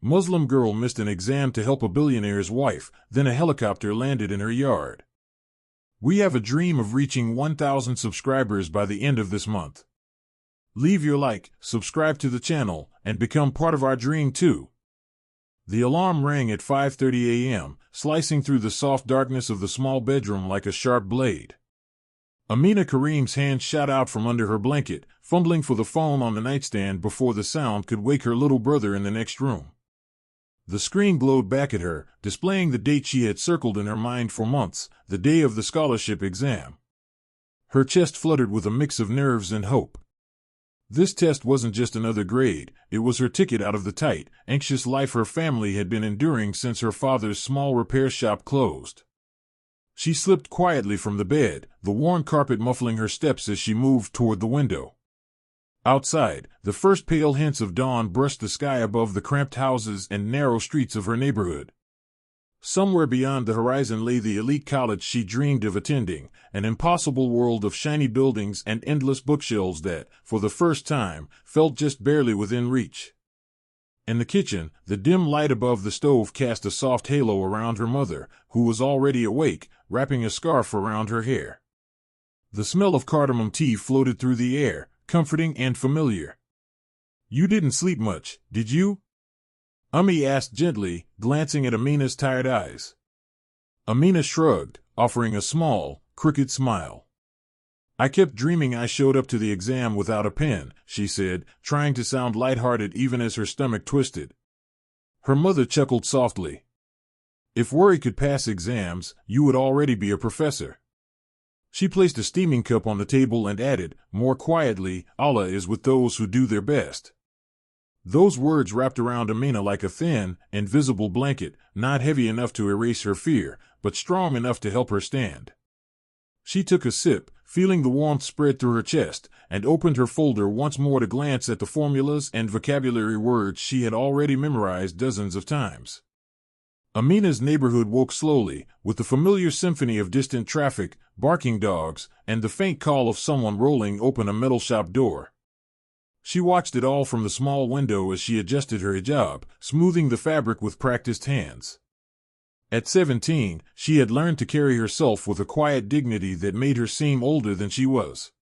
Muslim girl missed an exam to help a billionaire's wife, then a helicopter landed in her yard. We have a dream of reaching 1,000 subscribers by the end of this month. Leave your like, subscribe to the channel, and become part of our dream too. The alarm rang at 5:30 a.m., slicing through the soft darkness of the small bedroom like a sharp blade. Amina Karim's hand shot out from under her blanket, fumbling for the phone on the nightstand before the sound could wake her little brother in the next room. The screen glowed back at her, displaying the date she had circled in her mind for months, the day of the scholarship exam. Her chest fluttered with a mix of nerves and hope. This test wasn't just another grade, it was her ticket out of the tight, anxious life her family had been enduring since her father's small repair shop closed. She slipped quietly from the bed, the worn carpet muffling her steps as she moved toward the window. Outside, the first pale hints of dawn brushed the sky above the cramped houses and narrow streets of her neighborhood. Somewhere beyond the horizon lay the elite college she dreamed of attending, an impossible world of shiny buildings and endless bookshelves that, for the first time, felt just barely within reach. In the kitchen, the dim light above the stove cast a soft halo around her mother, who was already awake, wrapping a scarf around her hair. The smell of cardamom tea floated through the air, comforting and familiar. "You didn't sleep much, did you?" Ummi asked gently, glancing at Amina's tired eyes. Amina shrugged, offering a small, crooked smile. "I kept dreaming I showed up to the exam without a pen," she said, trying to sound lighthearted even as her stomach twisted. Her mother chuckled softly. "If worry could pass exams, you would already be a professor." She placed a steaming cup on the table and added, more quietly, "Allah is with those who do their best." Those words wrapped around Amina like a thin, invisible blanket, not heavy enough to erase her fear, but strong enough to help her stand. She took a sip, feeling the warmth spread through her chest, and opened her folder once more to glance at the formulas and vocabulary words she had already memorized dozens of times. Amina's neighborhood woke slowly, with the familiar symphony of distant traffic, barking dogs, and the faint call of someone rolling open a metal shop door. She watched it all from the small window as she adjusted her hijab, smoothing the fabric with practiced hands. At 17, she had learned to carry herself with a quiet dignity that made her seem older than she was.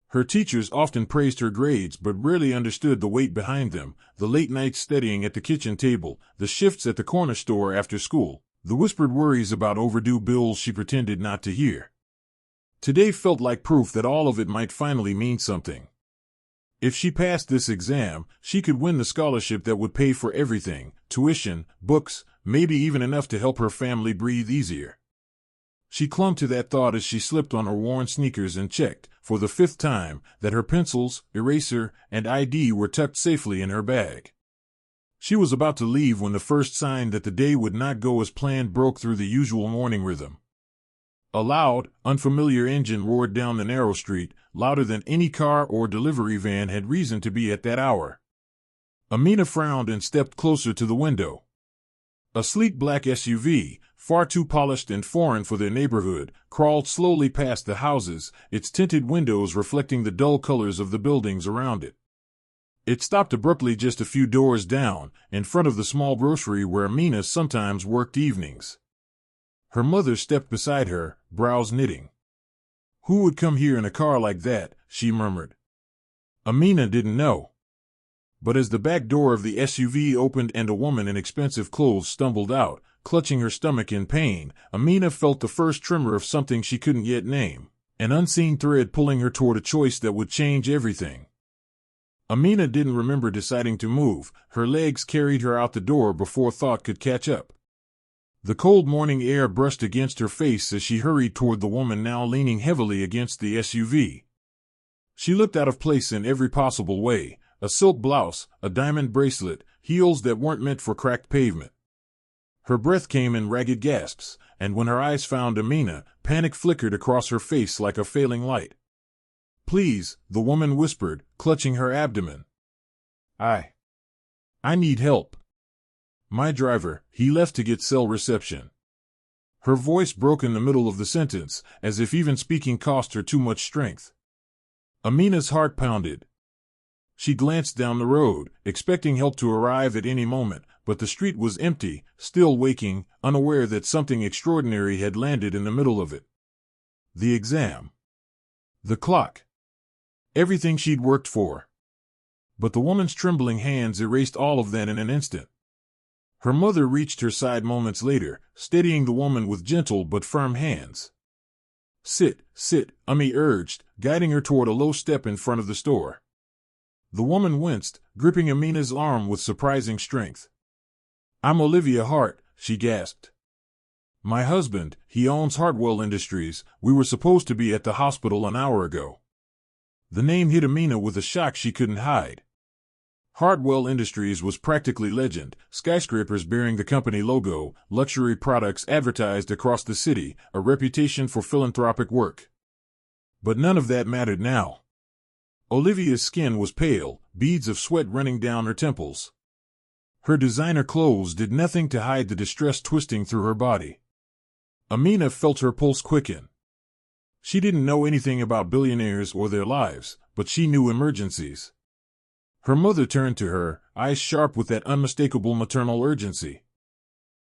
Her teachers often praised her grades but rarely understood the weight behind them, the late nights studying at the kitchen table, the shifts at the corner store after school, the whispered worries about overdue bills she pretended not to hear. Today felt like proof that all of it might finally mean something. If she passed this exam, she could win the scholarship that would pay for everything, tuition, books, maybe even enough to help her family breathe easier. She clung to that thought as she slipped on her worn sneakers and checked, for the 5th time, that her pencils, eraser, and ID were tucked safely in her bag. She was about to leave when the first sign that the day would not go as planned broke through the usual morning rhythm. A loud, unfamiliar engine roared down the narrow street, louder than any car or delivery van had reason to be at that hour. Amina frowned and stepped closer to the window. A sleek black SUV, far too polished and foreign for their neighborhood, crawled slowly past the houses, its tinted windows reflecting the dull colors of the buildings around it. It stopped abruptly just a few doors down, in front of the small grocery where Amina sometimes worked evenings. Her mother stepped beside her, brows knitting. "Who would come here in a car like that?" she murmured. Amina didn't know. But as the back door of the SUV opened and a woman in expensive clothes stumbled out, clutching her stomach in pain, Amina felt the first tremor of something she couldn't yet name, an unseen thread pulling her toward a choice that would change everything. Amina didn't remember deciding to move, her legs carried her out the door before thought could catch up. The cold morning air brushed against her face as she hurried toward the woman now leaning heavily against the SUV. She looked out of place in every possible way, a silk blouse, a diamond bracelet, heels that weren't meant for cracked pavement. Her breath came in ragged gasps, and when her eyes found Amina, panic flickered across her face like a failing light. "Please," the woman whispered, clutching her abdomen. I need help. My driver, he left to get cell reception." Her voice broke in the middle of the sentence, as if even speaking cost her too much strength. Amina's heart pounded. She glanced down the road, expecting help to arrive at any moment, but the street was empty, still waking, unaware that something extraordinary had landed in the middle of it. The exam. The clock. Everything she'd worked for. But the woman's trembling hands erased all of that in an instant. Her mother reached her side moments later, steadying the woman with gentle but firm hands. Sit, Ummi urged, guiding her toward a low step in front of the store. The woman winced, gripping Amina's arm with surprising strength. I'm Olivia Hart, she gasped. My husband, he owns Hartwell Industries. We were supposed to be at the hospital an hour ago. The name hit Amina with a shock she couldn't hide. Hartwell Industries was practically legend, skyscrapers bearing the company logo, luxury products advertised across the city, a reputation for philanthropic work. But none of that mattered now. Olivia's skin was pale, beads of sweat running down her temples. Her designer clothes did nothing to hide the distress twisting through her body. Amina felt her pulse quicken. She didn't know anything about billionaires or their lives, but she knew emergencies. Her mother turned to her, eyes sharp with that unmistakable maternal urgency.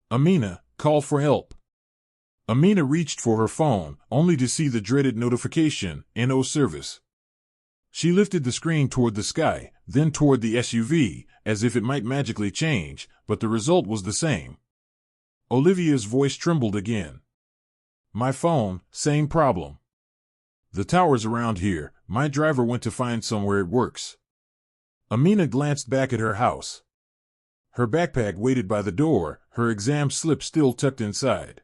Amina, call for help. Amina reached for her phone, only to see the dreaded notification, NO service. She lifted the screen toward the sky, then toward the SUV, as if it might magically change, but the result was the same. Olivia's voice trembled again. My phone, same problem. The tower's around here. My driver went to find somewhere it works. Amina glanced back at her house. Her backpack waited by the door, her exam slip still tucked inside.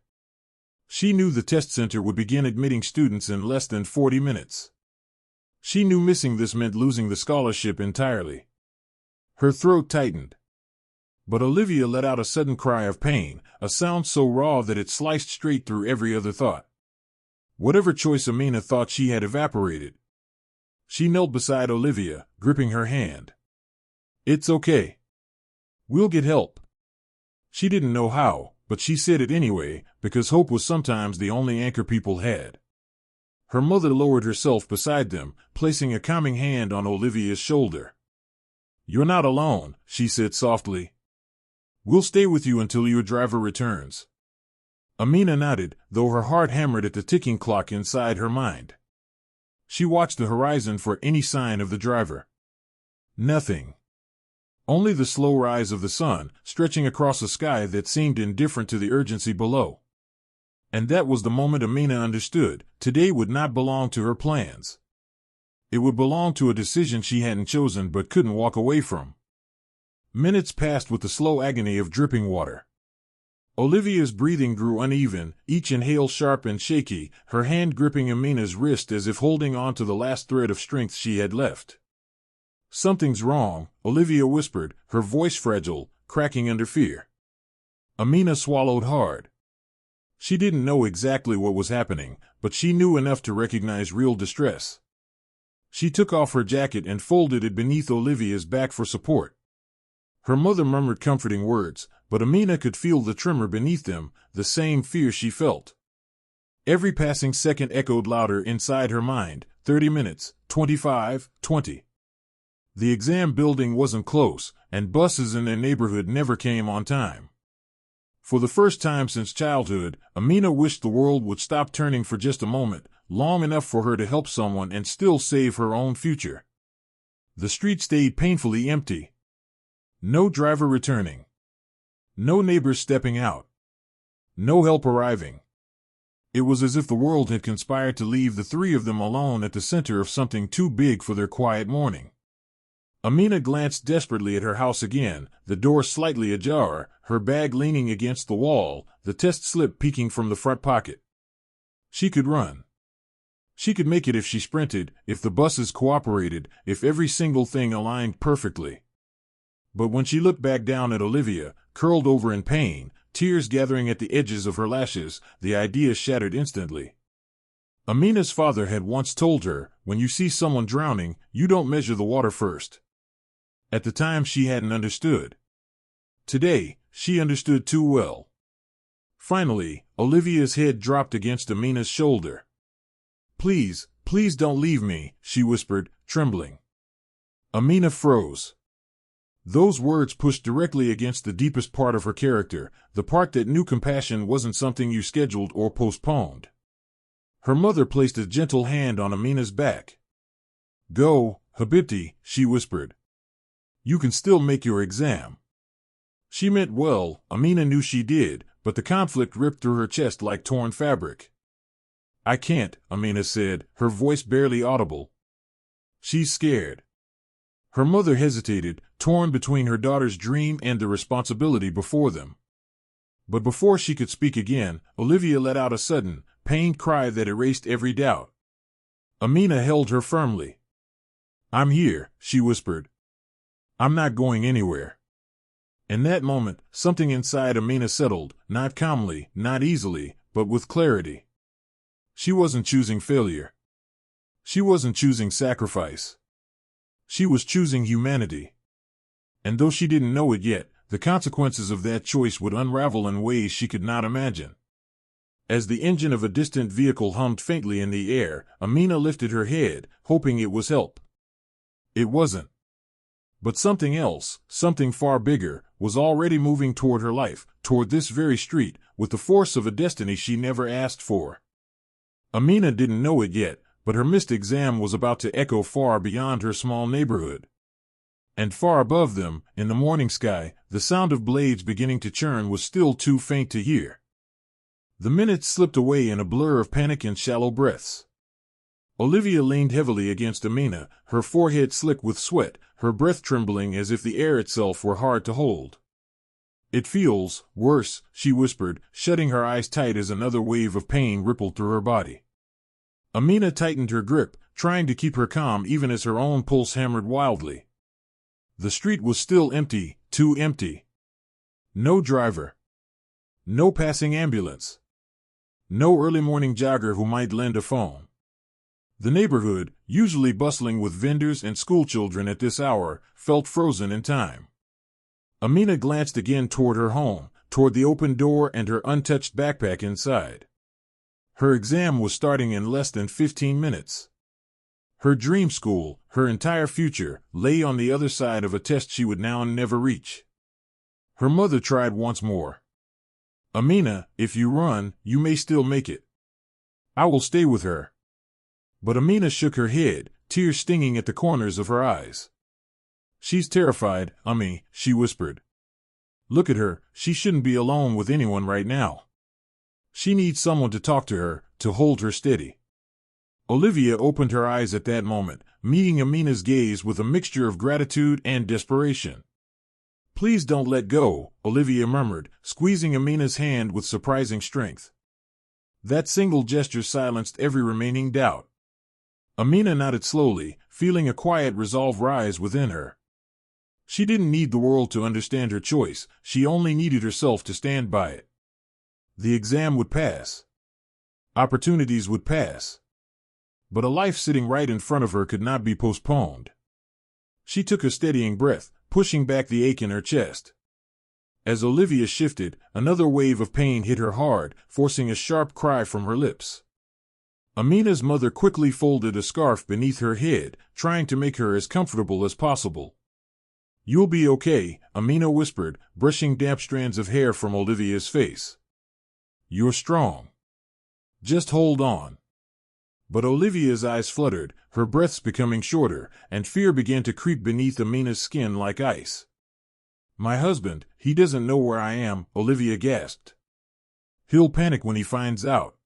She knew the test center would begin admitting students in less than 40 minutes. She knew missing this meant losing the scholarship entirely. Her throat tightened. But Olivia let out a sudden cry of pain, a sound so raw that it sliced straight through every other thought. Whatever choice Amina thought she had evaporated. She knelt beside Olivia, gripping her hand. It's okay. We'll get help. She didn't know how, but she said it anyway, because hope was sometimes the only anchor people had. Her mother lowered herself beside them, placing a calming hand on Olivia's shoulder. You're not alone, she said softly. We'll stay with you until your driver returns. Amina nodded, though her heart hammered at the ticking clock inside her mind. She watched the horizon for any sign of the driver. Nothing. Only the slow rise of the sun, stretching across a sky that seemed indifferent to the urgency below. And that was the moment Amina understood. Today would not belong to her plans. It would belong to a decision she hadn't chosen but couldn't walk away from. Minutes passed with the slow agony of dripping water. Olivia's breathing grew uneven, each inhale sharp and shaky, her hand gripping Amina's wrist as if holding on to the last thread of strength she had left. Something's wrong, Olivia whispered, her voice fragile, cracking under fear. Amina swallowed hard. She didn't know exactly what was happening, but she knew enough to recognize real distress. She took off her jacket and folded it beneath Olivia's back for support. Her mother murmured comforting words, but Amina could feel the tremor beneath them, the same fear she felt. Every passing second echoed louder inside her mind. 30 minutes, 25, 20. The exam building wasn't close, and buses in their neighborhood never came on time. For the first time since childhood, Amina wished the world would stop turning for just a moment, long enough for her to help someone and still save her own future. The street stayed painfully empty. No driver returning. No neighbors stepping out. No help arriving. It was as if the world had conspired to leave the three of them alone at the center of something too big for their quiet morning. Amina glanced desperately at her house again, the door slightly ajar, her bag leaning against the wall, the test slip peeking from the front pocket. She could run. She could make it if she sprinted, if the buses cooperated, if every single thing aligned perfectly. But when she looked back down at Olivia, curled over in pain, tears gathering at the edges of her lashes, the idea shattered instantly. Amina's father had once told her, when you see someone drowning, you don't measure the water first. At the time she hadn't understood. Today, she understood too well. Finally, Olivia's head dropped against Amina's shoulder. Please, please don't leave me, she whispered, trembling. Amina froze. Those words pushed directly against the deepest part of her character, the part that knew compassion wasn't something you scheduled or postponed. Her mother placed a gentle hand on Amina's back. "Go, Habibti," she whispered. "You can still make your exam." She meant well, Amina knew she did, but the conflict ripped through her chest like torn fabric. "I can't," Amina said, her voice barely audible. "She's scared." Her mother hesitated, torn between her daughter's dream and the responsibility before them. But before she could speak again, Olivia let out a sudden, pained cry that erased every doubt. Amina held her firmly. "I'm here," she whispered. "I'm not going anywhere." In that moment, something inside Amina settled, not calmly, not easily, but with clarity. She wasn't choosing failure. She wasn't choosing sacrifice. She was choosing humanity. And though she didn't know it yet, the consequences of that choice would unravel in ways she could not imagine. As the engine of a distant vehicle hummed faintly in the air, Amina lifted her head, hoping it was help. It wasn't. But something else, something far bigger, was already moving toward her life, toward this very street, with the force of a destiny she never asked for. Amina didn't know it yet, but her missed exam was about to echo far beyond her small neighborhood. And far above them, in the morning sky, the sound of blades beginning to churn was still too faint to hear. The minutes slipped away in a blur of panic and shallow breaths. Olivia leaned heavily against Amina, her forehead slick with sweat, her breath trembling as if the air itself were hard to hold. "It feels worse," she whispered, shutting her eyes tight as another wave of pain rippled through her body. Amina tightened her grip, trying to keep her calm even as her own pulse hammered wildly. The street was still empty, too empty. No driver. No passing ambulance. No early morning jogger who might lend a phone. The neighborhood, usually bustling with vendors and schoolchildren at this hour, felt frozen in time. Amina glanced again toward her home, toward the open door and her untouched backpack inside. Her exam was starting in less than 15 minutes. Her dream school, her entire future, lay on the other side of a test she would now never reach. Her mother tried once more. "Amina, if you run, you may still make it. I will stay with her." But Amina shook her head, tears stinging at the corners of her eyes. "She's terrified, Ummi," she whispered. "Look at her, she shouldn't be alone with anyone right now. She needs someone to talk to her, to hold her steady." Olivia opened her eyes at that moment, meeting Amina's gaze with a mixture of gratitude and desperation. "Please don't let go," Olivia murmured, squeezing Amina's hand with surprising strength. That single gesture silenced every remaining doubt. Amina nodded slowly, feeling a quiet resolve rise within her. She didn't need the world to understand her choice, she only needed herself to stand by it. The exam would pass. Opportunities would pass. But a life sitting right in front of her could not be postponed. She took a steadying breath, pushing back the ache in her chest. As Olivia shifted, another wave of pain hit her hard, forcing a sharp cry from her lips. Amina's mother quickly folded a scarf beneath her head, trying to make her as comfortable as possible. "You'll be okay," Amina whispered, brushing damp strands of hair from Olivia's face. "You're strong. Just hold on." But Olivia's eyes fluttered, her breaths becoming shorter, and fear began to creep beneath Amina's skin like ice. "My husband, he doesn't know where I am," Olivia gasped. "He'll panic when he finds out."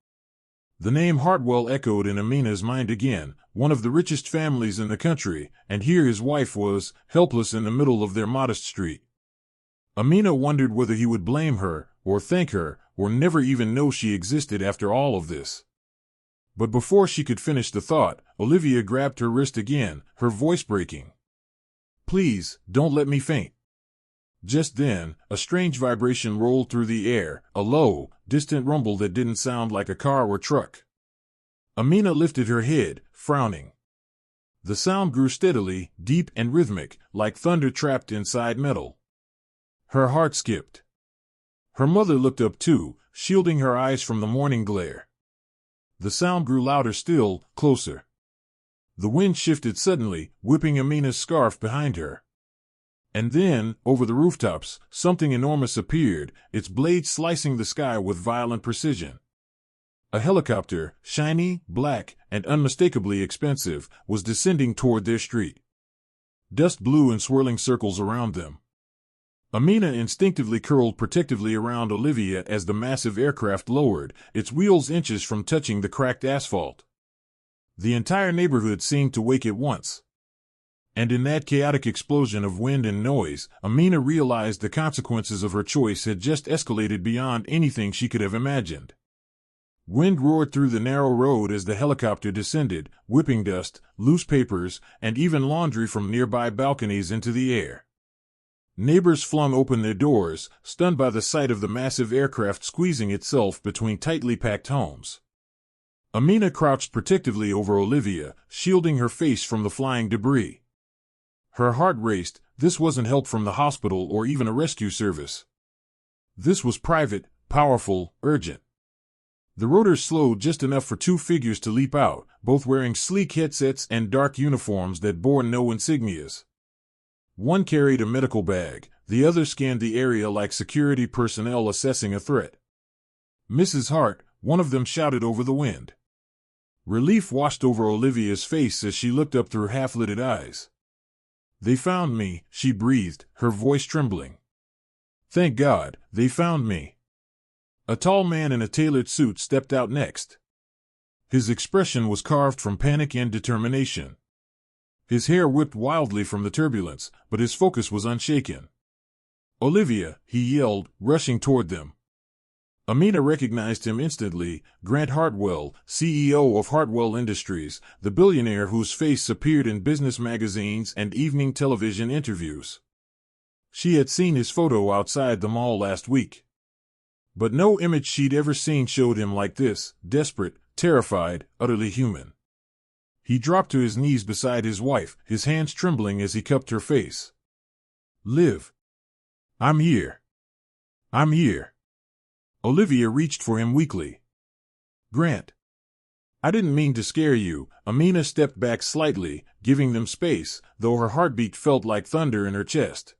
The name Hartwell echoed in Amina's mind again, one of the richest families in the country, and here his wife was, helpless in the middle of their modest street. Amina wondered whether he would blame her, or thank her, or never even know she existed after all of this. But before she could finish the thought, Olivia grabbed her wrist again, her voice breaking. "Please, don't let me faint." Just then, a strange vibration rolled through the air, a low, distant rumble that didn't sound like a car or truck. Amina lifted her head, frowning. The sound grew steadily, deep and rhythmic, like thunder trapped inside metal. Her heart skipped. Her mother looked up too, shielding her eyes from the morning glare. The sound grew louder still, closer. The wind shifted suddenly, whipping Amina's scarf behind her. And then, over the rooftops, something enormous appeared, its blades slicing the sky with violent precision. A helicopter, shiny, black, and unmistakably expensive, was descending toward their street. Dust blew in swirling circles around them. Amina instinctively curled protectively around Olivia as the massive aircraft lowered, its wheels inches from touching the cracked asphalt. The entire neighborhood seemed to wake at once. And in that chaotic explosion of wind and noise, Amina realized the consequences of her choice had just escalated beyond anything she could have imagined. Wind roared through the narrow road as the helicopter descended, whipping dust, loose papers, and even laundry from nearby balconies into the air. Neighbors flung open their doors, stunned by the sight of the massive aircraft squeezing itself between tightly packed homes. Amina crouched protectively over Olivia, shielding her face from the flying debris. Her heart raced. This wasn't help from the hospital or even a rescue service. This was private, powerful, urgent. The rotors slowed just enough for two figures to leap out, both wearing sleek headsets and dark uniforms that bore no insignias. One carried a medical bag, the other scanned the area like security personnel assessing a threat. "Mrs. Hart," one of them shouted over the wind. Relief washed over Olivia's face as she looked up through half-lidded eyes. "They found me," she breathed, her voice trembling. "Thank God, they found me." A tall man in a tailored suit stepped out next. His expression was carved from panic and determination. His hair whipped wildly from the turbulence, but his focus was unshaken. "Olivia," he yelled, rushing toward them. Amina recognized him instantly, Grant Hartwell, CEO of Hartwell Industries, the billionaire whose face appeared in business magazines and evening television interviews. She had seen his photo outside the mall last week. But no image she'd ever seen showed him like this, desperate, terrified, utterly human. He dropped to his knees beside his wife, his hands trembling as he cupped her face. "Liv. I'm here. I'm here." Olivia reached for him weakly. "Grant. I didn't mean to scare you." Amina stepped back slightly, giving them space, though her heartbeat felt like thunder in her chest.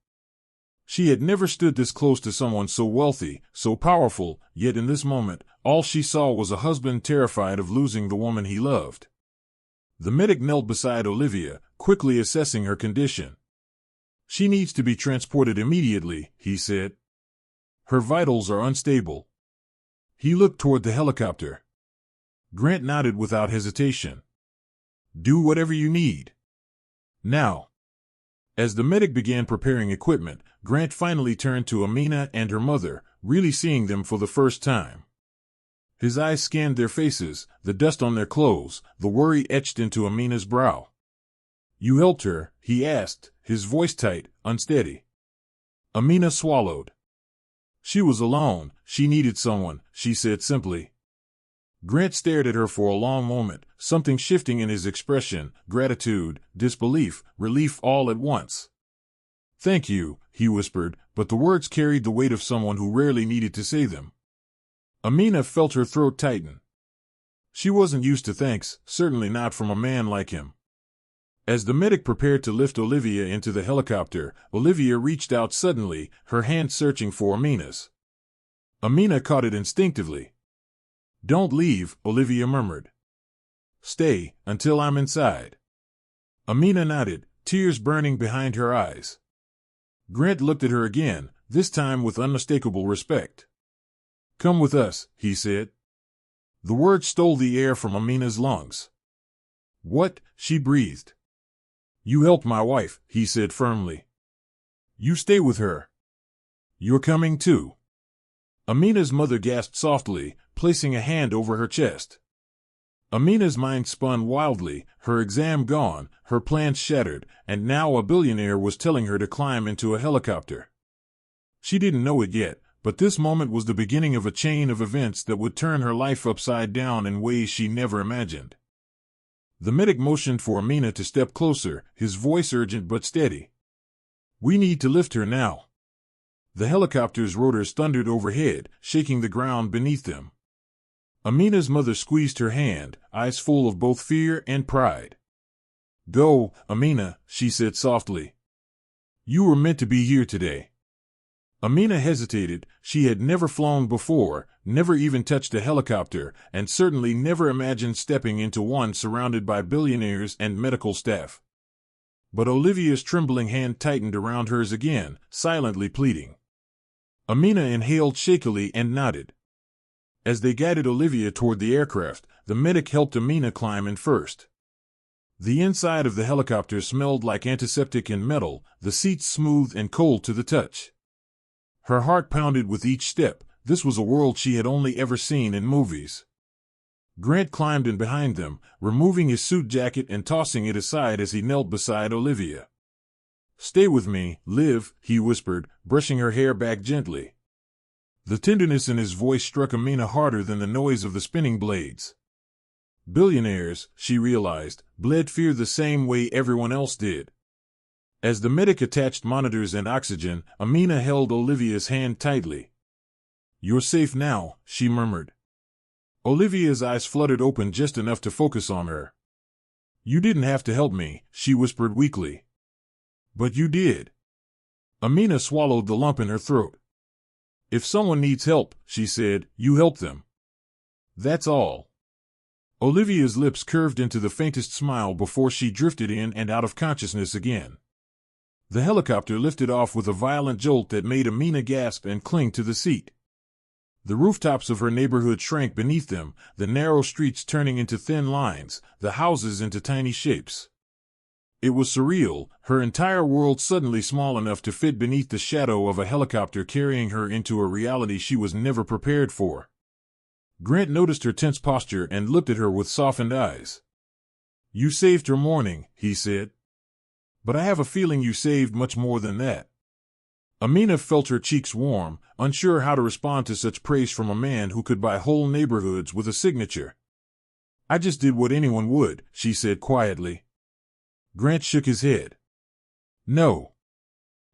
She had never stood this close to someone so wealthy, so powerful, yet in this moment, all she saw was a husband terrified of losing the woman he loved. The medic knelt beside Olivia, quickly assessing her condition. "She needs to be transported immediately," he said. "Her vitals are unstable." He looked toward the helicopter. Grant nodded without hesitation. "Do whatever you need. Now." As the medic began preparing equipment, Grant finally turned to Amina and her mother, really seeing them for the first time. His eyes scanned their faces, the dust on their clothes, the worry etched into Amina's brow. "You helped her?" he asked, his voice tight, unsteady. Amina swallowed. She was alone, she needed someone, she said simply. Grant stared at her for a long moment, something shifting in his expression, gratitude, disbelief, relief all at once. "Thank you," he whispered, but the words carried the weight of someone who rarely needed to say them. Amina felt her throat tighten. She wasn't used to thanks, certainly not from a man like him. As the medic prepared to lift Olivia into the helicopter, Olivia reached out suddenly, her hand searching for Amina's. Amina caught it instinctively. "Don't leave," Olivia murmured. "Stay, until I'm inside." Amina nodded, tears burning behind her eyes. Grant looked at her again, this time with unmistakable respect. "Come with us," he said. The words stole the air from Amina's lungs. "What?" she breathed. "You helped my wife," he said firmly. "You stay with her. You're coming too." Amina's mother gasped softly, placing a hand over her chest. Amina's mind spun wildly, her exam gone, her plans shattered, and now a billionaire was telling her to climb into a helicopter. She didn't know it yet, but this moment was the beginning of a chain of events that would turn her life upside down in ways she never imagined. The medic motioned for Amina to step closer, his voice urgent but steady. "We need to lift her now." The helicopter's rotors thundered overhead, shaking the ground beneath them. Amina's mother squeezed her hand, eyes full of both fear and pride. "Go, Amina," she said softly. You were meant to be here today. Amina hesitated. She had never flown before, never even touched a helicopter, and certainly never imagined stepping into one surrounded by billionaires and medical staff. But Olivia's trembling hand tightened around hers again, silently pleading. Amina inhaled shakily and nodded. As they guided Olivia toward the aircraft, the medic helped Amina climb in first. The inside of the helicopter smelled like antiseptic and metal, the seats smooth and cold to the touch. Her heart pounded with each step. This was a world she had only ever seen in movies. Grant climbed in behind them, removing his suit jacket and tossing it aside as he knelt beside Olivia. "Stay with me, Liv," he whispered, brushing her hair back gently. The tenderness in his voice struck Amina harder than the noise of the spinning blades. Billionaires, she realized, bled fear the same way everyone else did. As the medic attached monitors and oxygen, Amina held Olivia's hand tightly. "You're safe now," she murmured. Olivia's eyes fluttered open just enough to focus on her. "You didn't have to help me," she whispered weakly. "But you did." Amina swallowed the lump in her throat. "If someone needs help," she said, "you help them. That's all." Olivia's lips curved into the faintest smile before she drifted in and out of consciousness again. The helicopter lifted off with a violent jolt that made Amina gasp and cling to the seat. The rooftops of her neighborhood shrank beneath them, the narrow streets turning into thin lines, the houses into tiny shapes. It was surreal, her entire world suddenly small enough to fit beneath the shadow of a helicopter carrying her into a reality she was never prepared for. Grant noticed her tense posture and looked at her with softened eyes. "You saved her morning," he said. "But I have a feeling you saved much more than that." Amina felt her cheeks warm, unsure how to respond to such praise from a man who could buy whole neighborhoods with a signature. "I just did what anyone would," she said quietly. Grant shook his head. "No.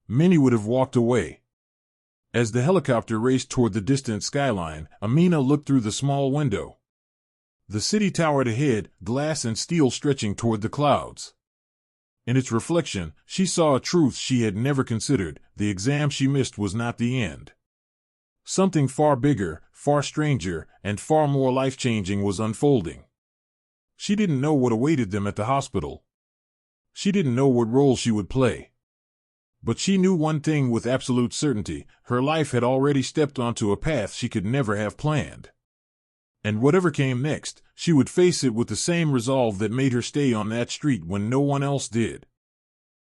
Many would have walked away." As the helicopter raced toward the distant skyline, Amina looked through the small window. The city towered ahead, glass and steel stretching toward the clouds. In its reflection, she saw a truth she had never considered: the exam she missed was not the end. Something far bigger, far stranger, and far more life-changing was unfolding. She didn't know what awaited them at the hospital. She didn't know what role she would play. But she knew one thing with absolute certainty: her life had already stepped onto a path she could never have planned. And whatever came next, she would face it with the same resolve that made her stay on that street when no one else did.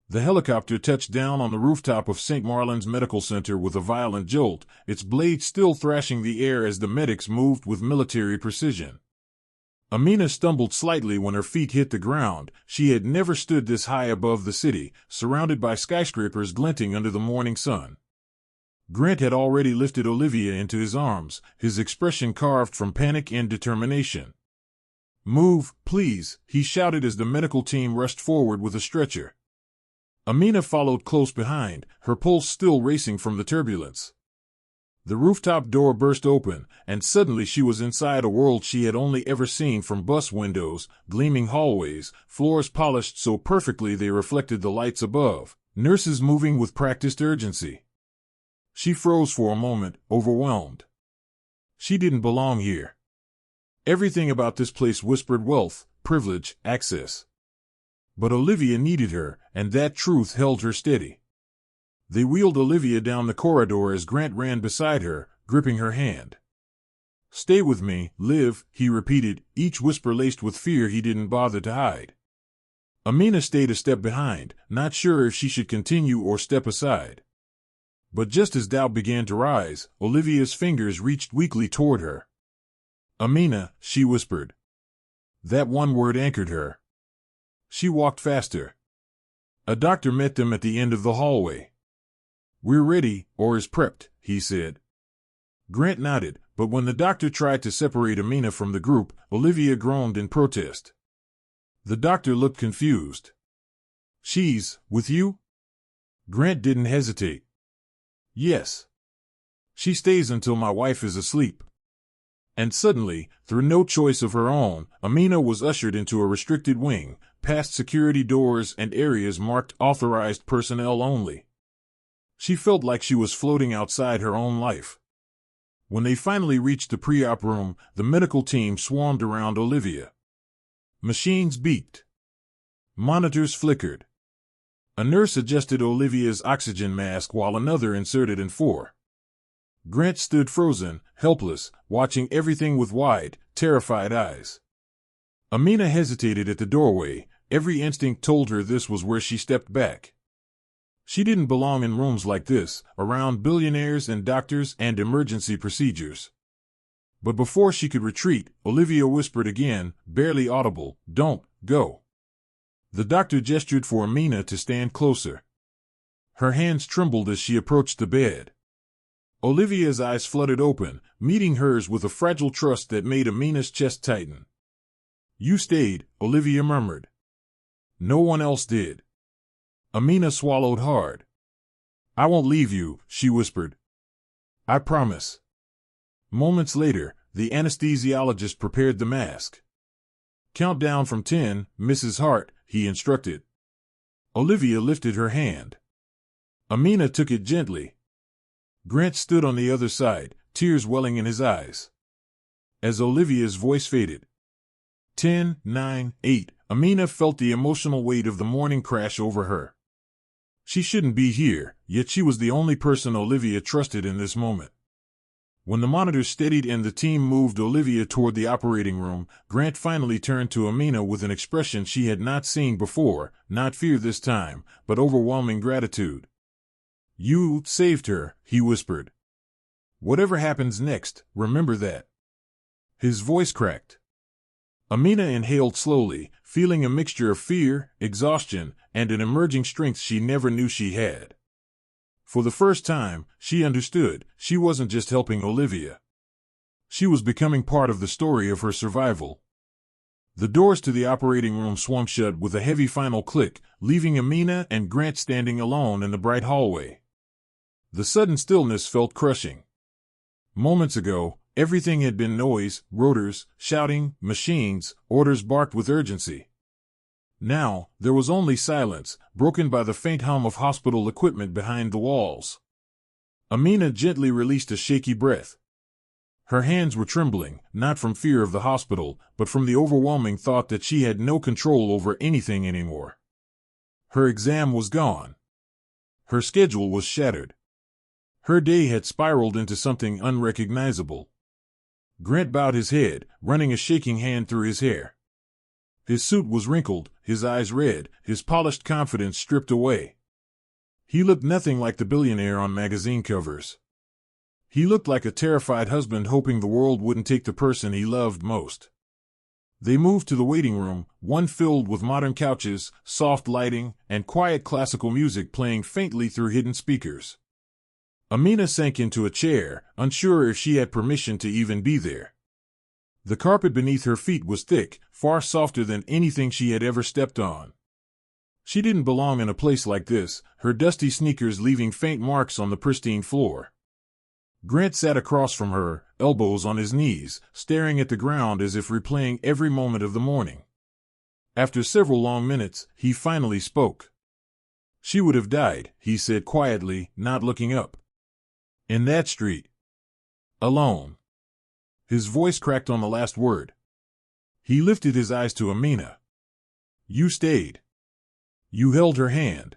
The helicopter touched down on the rooftop of St. Marlin's Medical Center with a violent jolt, its blades still thrashing the air as the medics moved with military precision. Amina stumbled slightly when her feet hit the ground. She had never stood this high above the city, surrounded by skyscrapers glinting under the morning sun. Grant had already lifted Olivia into his arms, his expression carved from panic and determination. "Move, please," he shouted as the medical team rushed forward with a stretcher. Amina followed close behind, her pulse still racing from the turbulence. The rooftop door burst open, and suddenly she was inside a world she had only ever seen from bus windows, gleaming hallways, floors polished so perfectly they reflected the lights above, nurses moving with practiced urgency. She froze for a moment, overwhelmed. She didn't belong here. Everything about this place whispered wealth, privilege, access. But Olivia needed her, and that truth held her steady. They wheeled Olivia down the corridor as Grant ran beside her, gripping her hand. "Stay with me, Liv," he repeated, each whisper laced with fear he didn't bother to hide. Amina stayed a step behind, not sure if she should continue or step aside. But just as doubt began to rise, Olivia's fingers reached weakly toward her. "Amina," she whispered. That one word anchored her. She walked faster. A doctor met them at the end of the hallway. "We're ready, or is prepped," he said. Grant nodded, but when the doctor tried to separate Amina from the group, Olivia groaned in protest. The doctor looked confused. "She's with you?" Grant didn't hesitate. "Yes. She stays until my wife is asleep." And suddenly, through no choice of her own, Amina was ushered into a restricted wing, past security doors and areas marked authorized personnel only. She felt like she was floating outside her own life. When they finally reached the pre-op room, the medical team swarmed around Olivia. Machines beeped. Monitors flickered. A nurse adjusted Olivia's oxygen mask while another inserted in 4. Grant stood frozen, helpless, watching everything with wide, terrified eyes. Amina hesitated at the doorway. Every instinct told her this was where she stepped back. She didn't belong in rooms like this, around billionaires and doctors and emergency procedures. But before she could retreat, Olivia whispered again, barely audible, "Don't go." The doctor gestured for Amina to stand closer. Her hands trembled as she approached the bed. Olivia's eyes fluttered open, meeting hers with a fragile trust that made Amina's chest tighten. "You stayed," Olivia murmured. "No one else did." Amina swallowed hard. "I won't leave you," she whispered. "I promise." Moments later, the anesthesiologist prepared the mask. "Count down from 10, Mrs. Hart," he instructed. Olivia lifted her hand. Amina took it gently. Grant stood on the other side, tears welling in his eyes. As Olivia's voice faded, 10, 9, 8, Amina felt the emotional weight of the morning crash over her. She shouldn't be here, yet she was the only person Olivia trusted in this moment. When the monitors steadied and the team moved Olivia toward the operating room, Grant finally turned to Amina with an expression she had not seen before, not fear this time, but overwhelming gratitude. "You saved her," he whispered. "Whatever happens next, remember that." His voice cracked. Amina inhaled slowly, feeling a mixture of fear, exhaustion, and an emerging strength she never knew she had. For the first time, she understood, she wasn't just helping Olivia. She was becoming part of the story of her survival. The doors to the operating room swung shut with a heavy final click, leaving Amina and Grant standing alone in the bright hallway. The sudden stillness felt crushing. Moments ago, everything had been noise, rotors, shouting, machines, orders barked with urgency. Now, there was only silence, broken by the faint hum of hospital equipment behind the walls. Amina gently released a shaky breath. Her hands were trembling, not from fear of the hospital, but from the overwhelming thought that she had no control over anything anymore. Her exam was gone. Her schedule was shattered. Her day had spiraled into something unrecognizable. Grant bowed his head, running a shaking hand through his hair. His suit was wrinkled, his eyes red, his polished confidence stripped away. He looked nothing like the billionaire on magazine covers. He looked like a terrified husband hoping the world wouldn't take the person he loved most. They moved to the waiting room, one filled with modern couches, soft lighting, and quiet classical music playing faintly through hidden speakers. Amina sank into a chair, unsure if she had permission to even be there. The carpet beneath her feet was thick, far softer than anything she had ever stepped on. She didn't belong in a place like this, her dusty sneakers leaving faint marks on the pristine floor. Grant sat across from her, elbows on his knees, staring at the ground as if replaying every moment of the morning. After several long minutes, he finally spoke. "She would have died," he said quietly, not looking up. "In that street. Alone." His voice cracked on the last word. He lifted his eyes to Amina. "You stayed. You held her hand.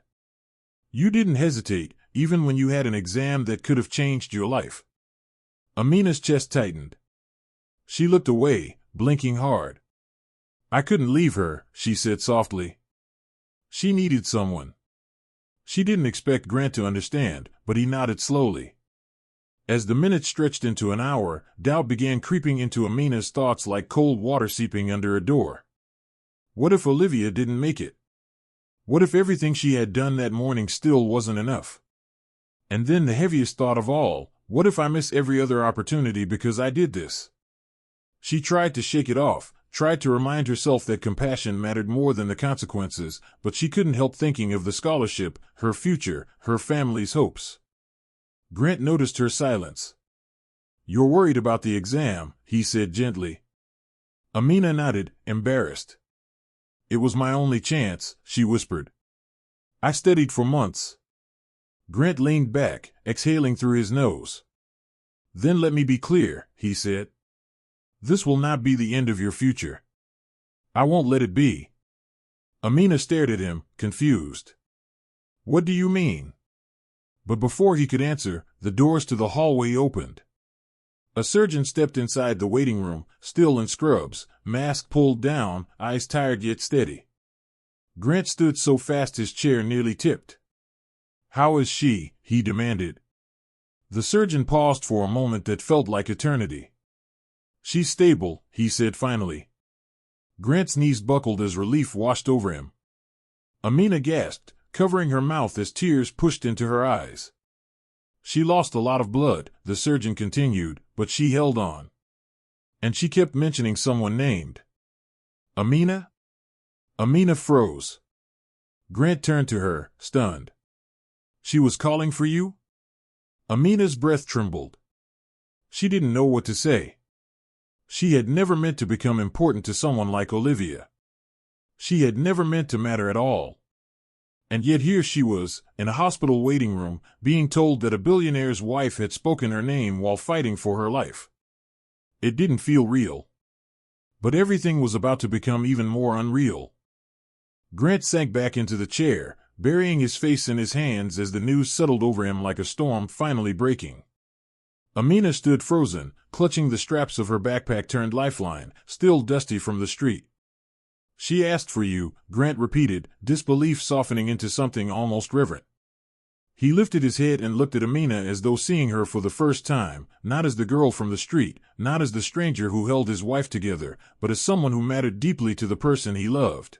You didn't hesitate, even when you had an exam that could have changed your life." Amina's chest tightened. She looked away, blinking hard. "I couldn't leave her," she said softly. "She needed someone." She didn't expect Grant to understand, but he nodded slowly. As the minutes stretched into an hour, doubt began creeping into Amina's thoughts like cold water seeping under a door. What if Olivia didn't make it? What if everything she had done that morning still wasn't enough? And then the heaviest thought of all, what if I miss every other opportunity because I did this? She tried to shake it off, tried to remind herself that compassion mattered more than the consequences, but she couldn't help thinking of the scholarship, her future, her family's hopes. Grant noticed her silence. "You're worried about the exam," he said gently. Amina nodded, embarrassed. "It was my only chance," she whispered. "I studied for months." Grant leaned back, exhaling through his nose. Then let me be clear, he said. This will not be the end of your future. I won't let it be. Amina stared at him, confused. What do you mean? But before he could answer, the doors to the hallway opened. A surgeon stepped inside the waiting room, still in scrubs, mask pulled down, eyes tired yet steady. Grant stood so fast his chair nearly tipped. How is she? He demanded. The surgeon paused for a moment that felt like eternity. She's stable, he said finally. Grant's knees buckled as relief washed over him. Amina gasped, covering her mouth as tears pushed into her eyes. She lost a lot of blood, the surgeon continued, but she held on. And she kept mentioning someone named Amina? Amina froze. Grant turned to her, stunned. She was calling for you? Amina's breath trembled. She didn't know what to say. She had never meant to become important to someone like Olivia. She had never meant to matter at all. And yet here she was, in a hospital waiting room, being told that a billionaire's wife had spoken her name while fighting for her life. It didn't feel real. But everything was about to become even more unreal. Grant sank back into the chair, burying his face in his hands as the news settled over him like a storm finally breaking. Amina stood frozen, clutching the straps of her backpack-turned-lifeline, still dusty from the street. She asked for you, Grant repeated, disbelief softening into something almost reverent. He lifted his head and looked at Amina as though seeing her for the first time, not as the girl from the street, not as the stranger who held his wife together, but as someone who mattered deeply to the person he loved.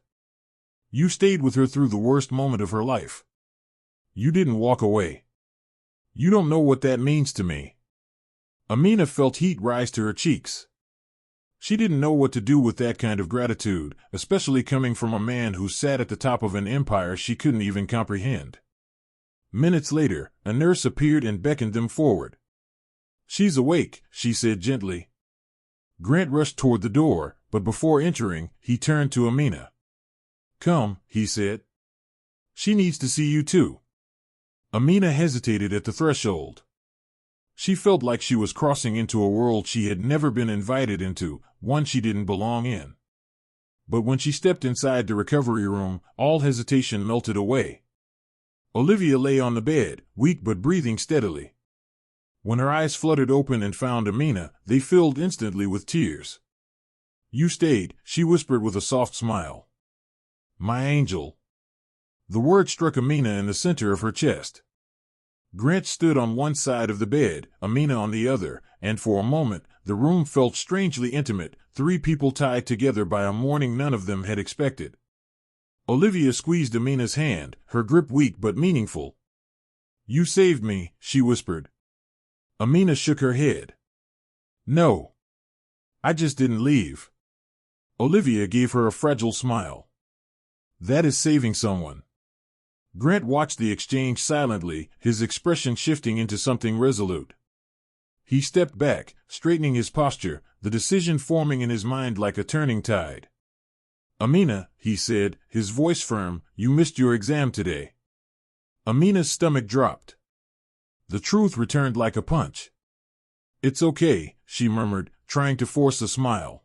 You stayed with her through the worst moment of her life. You didn't walk away. You don't know what that means to me. Amina felt heat rise to her cheeks. She didn't know what to do with that kind of gratitude, especially coming from a man who sat at the top of an empire she couldn't even comprehend. Minutes later, a nurse appeared and beckoned them forward. She's awake, she said gently. Grant rushed toward the door, but before entering, he turned to Amina. Come, he said. She needs to see you too. Amina hesitated at the threshold. She felt like she was crossing into a world she had never been invited into, one she didn't belong in. But when she stepped inside the recovery room, all hesitation melted away. Olivia lay on the bed, weak but breathing steadily. When her eyes fluttered open and found Amina, they filled instantly with tears. You stayed, she whispered with a soft smile. My angel. The word struck Amina in the center of her chest. Grant stood on one side of the bed, Amina on the other, and for a moment, the room felt strangely intimate, three people tied together by a mourning none of them had expected. Olivia squeezed Amina's hand, her grip weak but meaningful. You saved me, she whispered. Amina shook her head. No. I just didn't leave. Olivia gave her a fragile smile. That is saving someone. Grant watched the exchange silently, his expression shifting into something resolute. He stepped back, straightening his posture, the decision forming in his mind like a turning tide. Amina, he said, his voice firm, you missed your exam today. Amina's stomach dropped. The truth returned like a punch. It's okay, she murmured, trying to force a smile.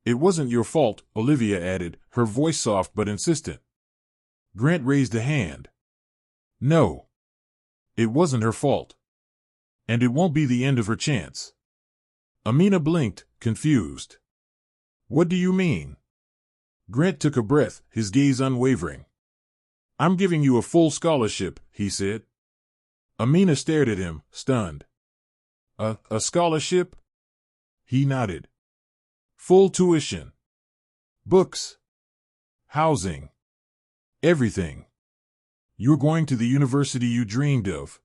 It wasn't your fault, Olivia added, her voice soft but insistent. Grant raised a hand. No. It wasn't her fault. And it won't be the end of her chance. Amina blinked, confused. What do you mean? Grant took a breath, his gaze unwavering. I'm giving you a full scholarship, he said. Amina stared at him, stunned. A scholarship? He nodded. Full tuition. Books. Housing. Everything. You're going to the university you dreamed of.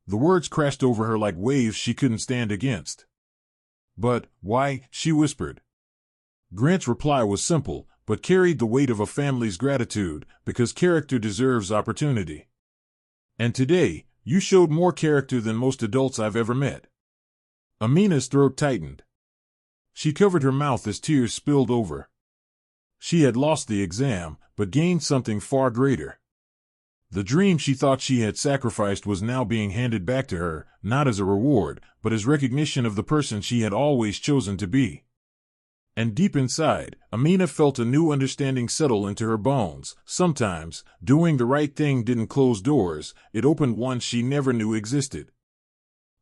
The words crashed over her like waves she couldn't stand against. But, why, she whispered. Grant's reply was simple, but carried the weight of a family's gratitude, because character deserves opportunity. And today, you showed more character than most adults I've ever met. Amina's throat tightened. She covered her mouth as tears spilled over. She had lost the exam, but gained something far greater. The dream she thought she had sacrificed was now being handed back to her, not as a reward, but as recognition of the person she had always chosen to be. And deep inside, Amina felt a new understanding settle into her bones. Sometimes, doing the right thing didn't close doors, it opened ones she never knew existed.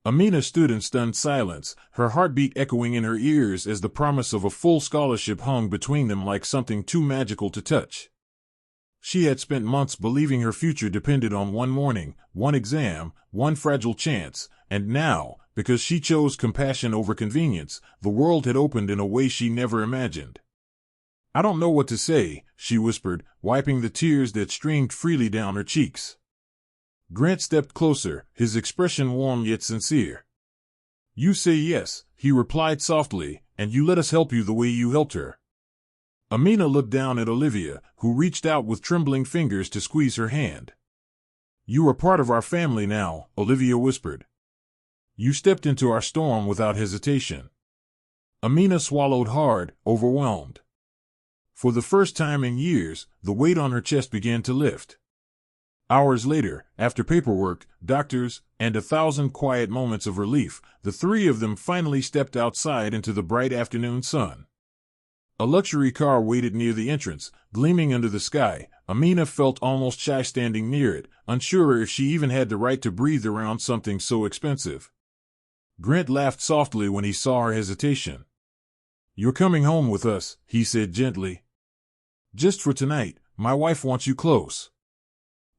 Amina stood in stunned silence, her heartbeat echoing in her ears as the promise of a full scholarship hung between them like something too magical to touch. She had spent months believing her future depended on one morning, one exam, one fragile chance, and now, because she chose compassion over convenience, the world had opened in a way she never imagined. "I don't know what to say," she whispered, wiping the tears that streamed freely down her cheeks. Grant stepped closer, his expression warm yet sincere. "You say yes," he replied softly, "and you let us help you the way you helped her." Amina looked down at Olivia, who reached out with trembling fingers to squeeze her hand. "You are part of our family now," Olivia whispered. "You stepped into our storm without hesitation." Amina swallowed hard, overwhelmed. For the first time in years, the weight on her chest began to lift. Hours later, after paperwork, doctors, and 1,000 quiet moments of relief, the three of them finally stepped outside into the bright afternoon sun. A luxury car waited near the entrance, gleaming under the sky. Amina felt almost shy standing near it, unsure if she even had the right to breathe around something so expensive. Grant laughed softly when he saw her hesitation. "You're coming home with us," he said gently. "Just for tonight, my wife wants you close."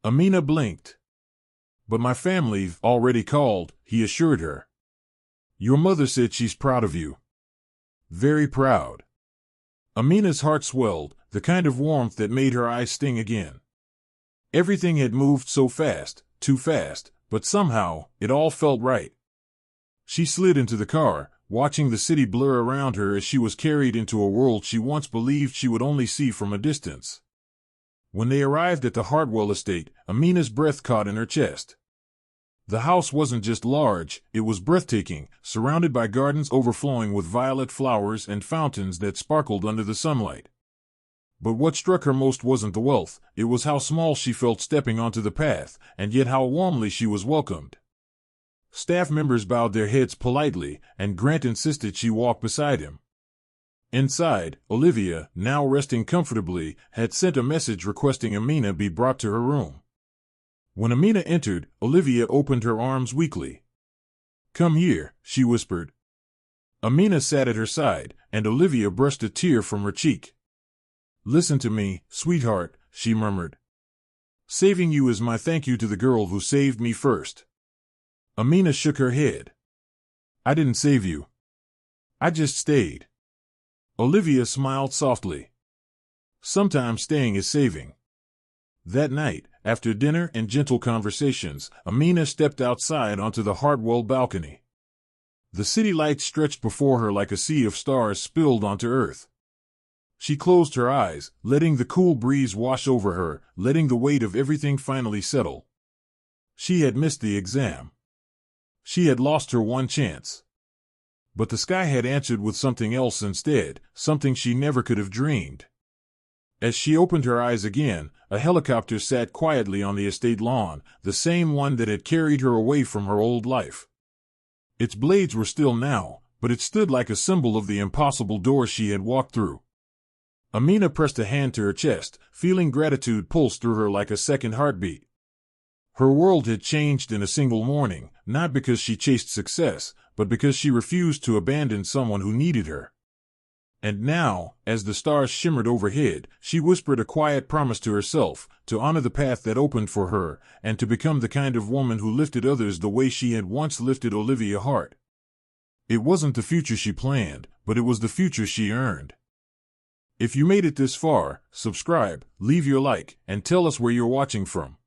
Amina blinked. "But my family've already called," he assured her. "Your mother said she's proud of you." "Very proud." Amina's heart swelled, the kind of warmth that made her eyes sting again. Everything had moved so fast, too fast, but somehow, it all felt right. She slid into the car, watching the city blur around her as she was carried into a world she once believed she would only see from a distance. When they arrived at the Hartwell estate, Amina's breath caught in her chest. The house wasn't just large, it was breathtaking, surrounded by gardens overflowing with violet flowers and fountains that sparkled under the sunlight. But what struck her most wasn't the wealth, it was how small she felt stepping onto the path, and yet how warmly she was welcomed. Staff members bowed their heads politely, and Grant insisted she walk beside him. Inside, Olivia, now resting comfortably, had sent a message requesting Amina be brought to her room. When Amina entered, Olivia opened her arms weakly. "Come here," she whispered. Amina sat at her side, and Olivia brushed a tear from her cheek. "Listen to me, sweetheart," she murmured. "Saving you is my thank you to the girl who saved me first." Amina shook her head. "I didn't save you. I just stayed." Olivia smiled softly. "Sometimes staying is saving." That night, after dinner and gentle conversations, Amina stepped outside onto the Hartwell balcony. The city lights stretched before her like a sea of stars spilled onto earth. She closed her eyes, letting the cool breeze wash over her, letting the weight of everything finally settle. She had missed the exam. She had lost her one chance. But the sky had answered with something else instead, something she never could have dreamed. As she opened her eyes again, a helicopter sat quietly on the estate lawn, the same one that had carried her away from her old life. Its blades were still now, but it stood like a symbol of the impossible door she had walked through. Amina pressed a hand to her chest, feeling gratitude pulse through her like a second heartbeat. Her world had changed in a single morning, not because she chased success, but because she refused to abandon someone who needed her. And now, as the stars shimmered overhead, she whispered a quiet promise to herself, to honor the path that opened for her, and to become the kind of woman who lifted others the way she had once lifted Olivia Hart. It wasn't the future she planned, but it was the future she earned. If you made it this far, subscribe, leave your like, and tell us where you're watching from.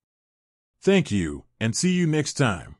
Thank you, and see you next time.